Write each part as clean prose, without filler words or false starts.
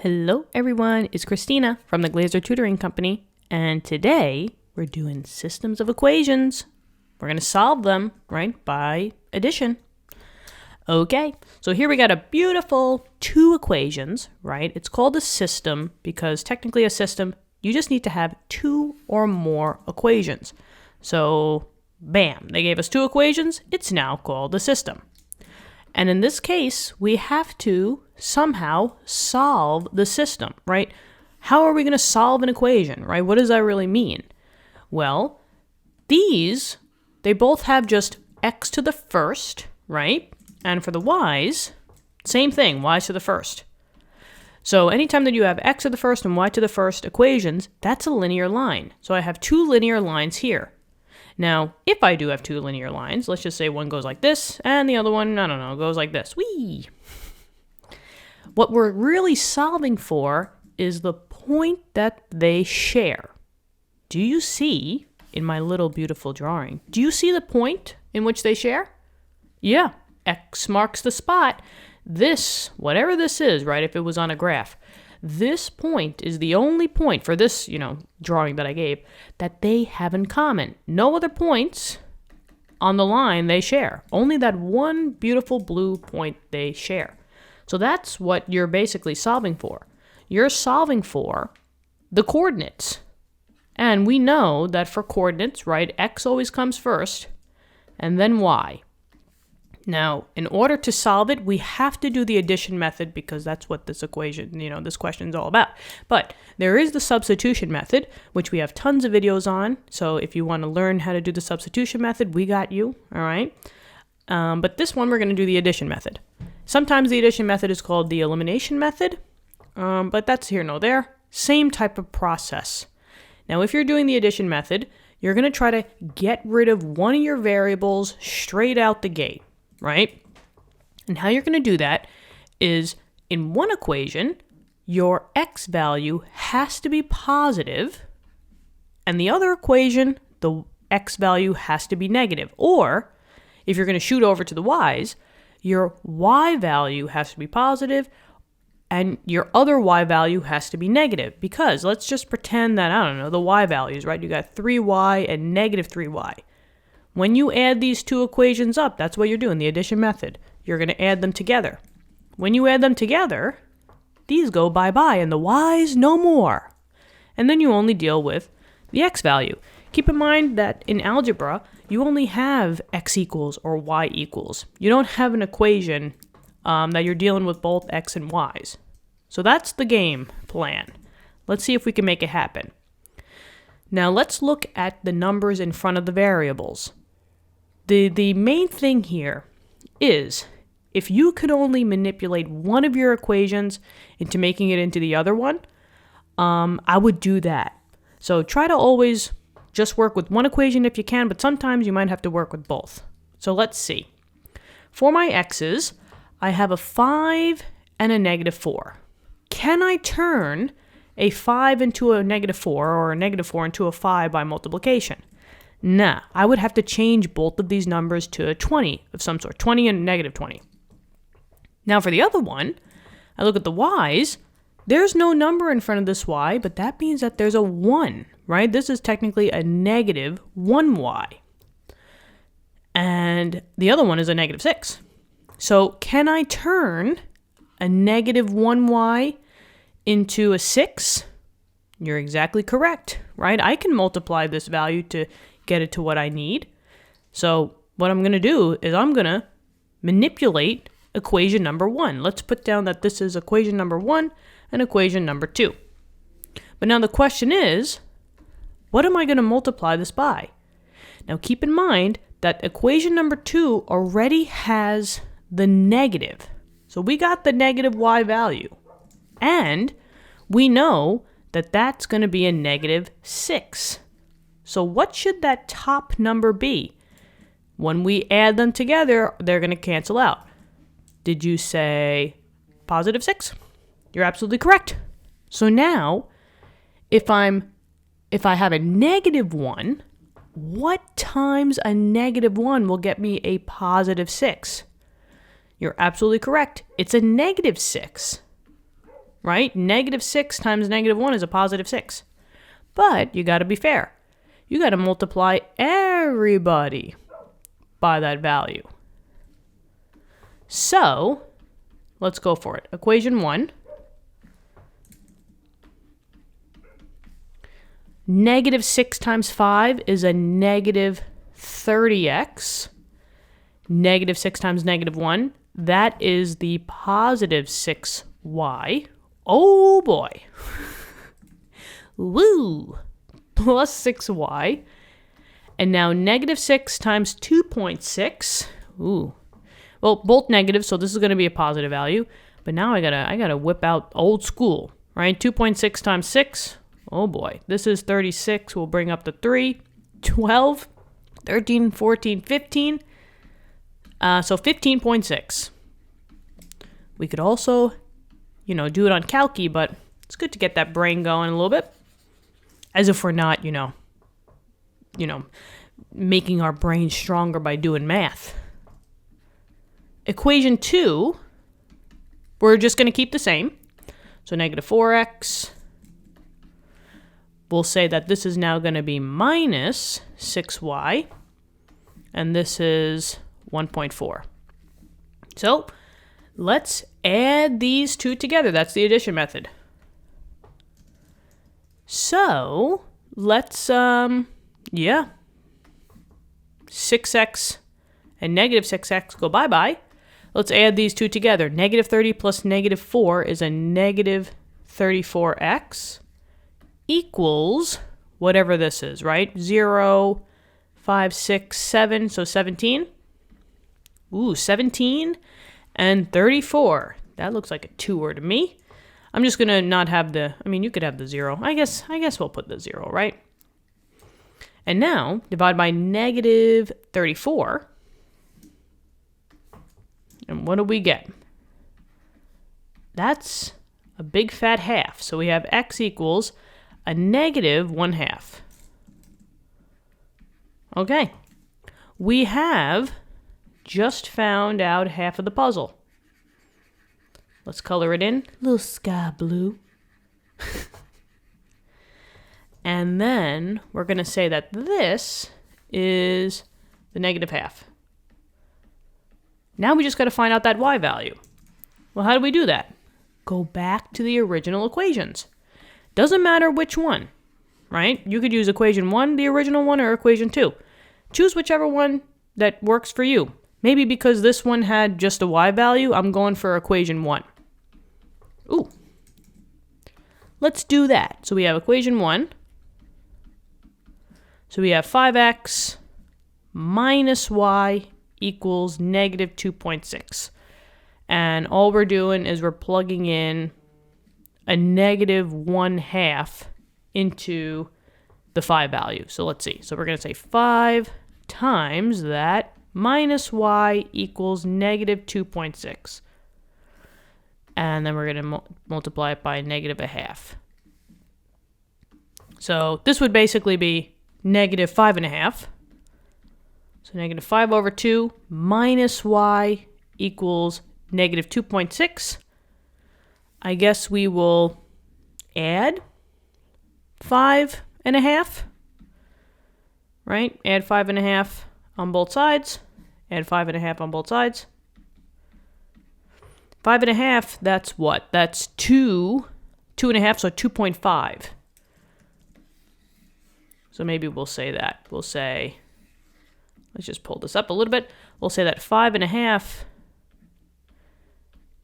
Hello everyone, it's Christina from the Glaser Tutoring Company, and today we're doing systems of equations. We're going to solve them, right, by addition. Okay, so here we got a beautiful two equations, right? It's called a system because technically a system, you just need to have two or more equations. So, bam, they gave us two equations, it's now called a system. And in this case, we have to somehow solve the system, right? How are we going to solve an equation, right? What does that really mean? Well, these, they both have just x to the first, right? And for the y's, same thing, y's to the first. So anytime that you have x to the first and y to the first equations, that's a linear line. So I have two linear lines here. Now, if I do have two linear lines, let's just say one goes like this, and the other one, I don't know, goes like this. Whee! What we're really solving for is the point that they share. Do you see, in my little beautiful drawing, do you see the point in which they share? Yeah, x marks the spot. This, whatever this is, right, if it was on a graph, this point is the only point for this, drawing that I gave, that they have in common. No other points on the line they share. Only that one beautiful blue point they share. So that's what you're basically solving for. You're solving for the coordinates. And we know that for coordinates, right, x always comes first, and then y. Now, in order to solve it, we have to do the addition method because that's what this equation, this question is all about. But there is the substitution method, which we have tons of videos on. So if you want to learn how to do the substitution method, we got you, all right? But this one, we're going to do the addition method. Sometimes the addition method is called the elimination method, but that's here, no there. Same type of process. Now, if you're doing the addition method, you're going to try to get rid of one of your variables straight out the gate. Right? And how you're going to do that is in one equation, your x value has to be positive, and the other equation, the x value has to be negative. Or if you're going to shoot over to the y's, your y value has to be positive, and your other y value has to be negative. Because let's just pretend that, I don't know, the y values, right? You got 3y and negative 3y. When you add these two equations up, that's what you're doing, the addition method. You're going to add them together. When you add them together, these go bye-bye, and the y's no more. And then you only deal with the x value. Keep in mind that in algebra, you only have x equals or y equals. You don't have an equation that you're dealing with both x and y's. So that's the game plan. Let's see if we can make it happen. Now let's look at the numbers in front of the variables. The main thing here is if you could only manipulate one of your equations into making it into the other one, I would do that. So try to always just work with one equation if you can, but sometimes you might have to work with both. So let's see. For my x's, I have a 5 and a negative 4. Can I turn a 5 into a negative 4 or a negative 4 into a 5 by multiplication? Nah, I would have to change both of these numbers to a 20 of some sort, 20 and negative 20. Now for the other one, I look at the y's. There's no number in front of this y, but that means that there's a 1, right? This is technically a negative 1y. And the other one is a negative 6. So can I turn a negative 1y into a 6? You're exactly correct, right? I can multiply this value to get it to what I need. So what I'm going to do is I'm going to manipulate equation number 1. Let's put down that this is equation number 1 and equation number 2. But now the question is, what am I going to multiply this by? Now keep in mind that equation number 2 already has the negative. So we got the negative y value. And we know that that's going to be a negative 6. So what should that top number be? When we add them together, they're going to cancel out. Did you say positive 6? You're absolutely correct. So now, if I have a negative 1, what times a negative 1 will get me a positive 6? You're absolutely correct. It's a negative 6. right? Negative 6 times negative 1 is a positive 6. But you got to be fair. You got to multiply everybody by that value. So let's go for it. Equation 1. Negative 6 times 5 is a negative 30x. Negative 6 times negative 1, that is the positive 6y. Oh boy. Woo! Plus 6y. And now negative 6 times 2.6. Ooh. Well, both negative, so this is going to be a positive value. But now I gotta whip out old school, right? 2.6 times 6. Oh boy. This is 36. We'll bring up the 3. 12. 13, 14, 15. So 15.6. We could also, do it on Calci, but it's good to get that brain going a little bit. As if we're not, making our brain stronger by doing math. Equation 2, we're just going to keep the same. So negative 4x. We'll say that this is now going to be minus 6y. And this is 1.4. So let's add these two together. That's the addition method. So let's, 6x and negative 6x go bye-bye. Let's add these two together. Negative 30 plus negative 4 is a negative 34x equals whatever this is, right? 0, 5, 6, 7, so 17. Ooh, 17 and 34. That looks like a tutor to me. I'm just going to not have you could have the 0. I guess we'll put the 0, right? And now, divide by negative 34. And what do we get? That's a big fat half. So we have x equals a negative 1/2. Okay. We have just found out half of the puzzle. Let's color it in. A little sky blue. And then we're going to say that this is the negative half. Now we just got to find out that y value. Well, how do we do that? Go back to the original equations. Doesn't matter which one, right? You could use equation 1, the original one, or equation 2. Choose whichever one that works for you. Maybe because this one had just a y value, I'm going for equation 1. Ooh. Let's do that. So we have equation 1. So we have 5x minus y equals negative 2.6. And all we're doing is we're plugging in a negative 1/2 into the 5 value. So let's see. So we're going to say 5 times that minus y equals negative 2.6. And then we're going to multiply it by negative 1/2. So this would basically be negative 5.5. So negative 5 over 2 minus y equals negative 2.6. I guess we will add 5.5, right? Add 5.5 on both sides. Add 5.5 on both sides. 5.5, that's what? That's 2.5, so 2.5. So maybe we'll say that. We'll say, let's just pull this up a little bit. We'll say that 5.5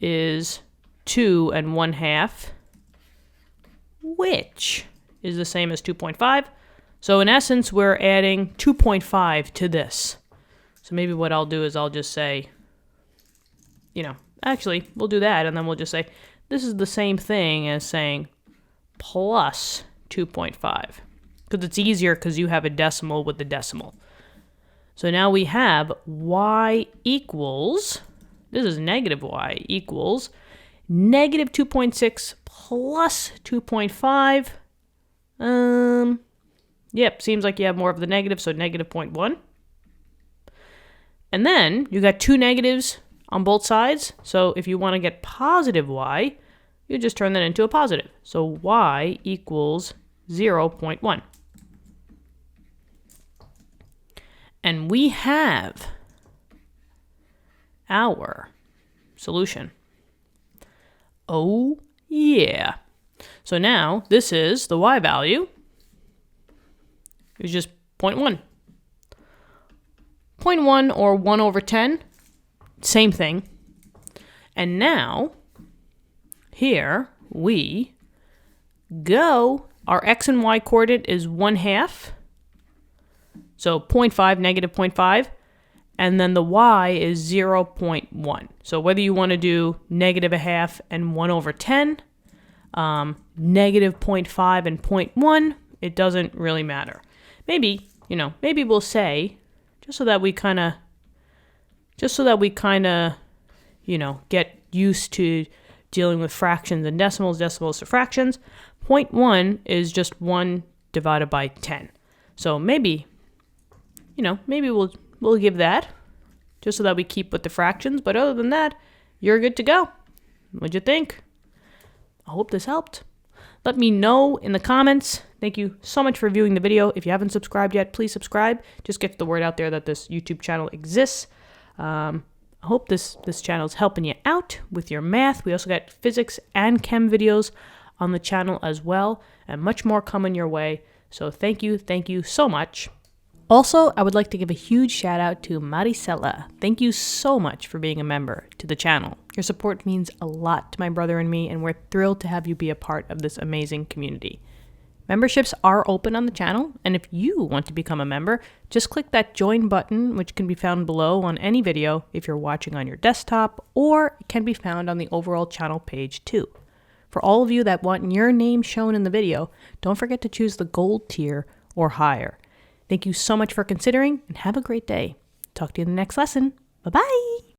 is 2 1/2, which is the same as 2.5. So in essence, we're adding 2.5 to this. So maybe what I'll do is I'll just say, actually, we'll do that, and then we'll just say, this is the same thing as saying plus 2.5. Because it's easier because you have a decimal with the decimal. So now we have y equals, this is negative y equals negative 2.6 plus 2.5. Yep, seems like you have more of the negative, so negative 0.1. And then you got two negatives on both sides. So if you want to get positive y, you just turn that into a positive. So y equals 0.1. And we have our solution. Oh, yeah. So now this is the y value. It's just 0.1. 0.1 or 1 over 10, same thing. And now, here we go. Our x and y coordinate is 1/2. So 0.5, negative 0.5. And then the y is 0.1. So whether you want to do negative 1/2 and 1 over 10, negative 0.5 and 0.1, it doesn't really matter. Maybe, maybe we'll say, just so that we kind of, get used to dealing with fractions and decimals to fractions, 0.1 is just 1 divided by 10. So maybe, maybe we'll give that, just so that we keep with the fractions. But other than that, you're good to go. What'd you think? I hope this helped. Let me know in the comments. Thank you so much for viewing the video. If you haven't subscribed yet, please subscribe. Just get the word out there that this YouTube channel exists. I hope this channel is helping you out with your math. We also got physics and chem videos on the channel as well, and much more coming your way. So thank you so much. Also, I would like to give a huge shout out to Maricela. Thank you so much for being a member to the channel. Your support means a lot to my brother and me, and we're thrilled to have you be a part of this amazing community. Memberships are open on the channel, and if you want to become a member, just click that join button, which can be found below on any video if you're watching on your desktop, or it can be found on the overall channel page too. For all of you that want your name shown in the video, don't forget to choose the gold tier or higher. Thank you so much for considering, and have a great day. Talk to you in the next lesson. Bye-bye!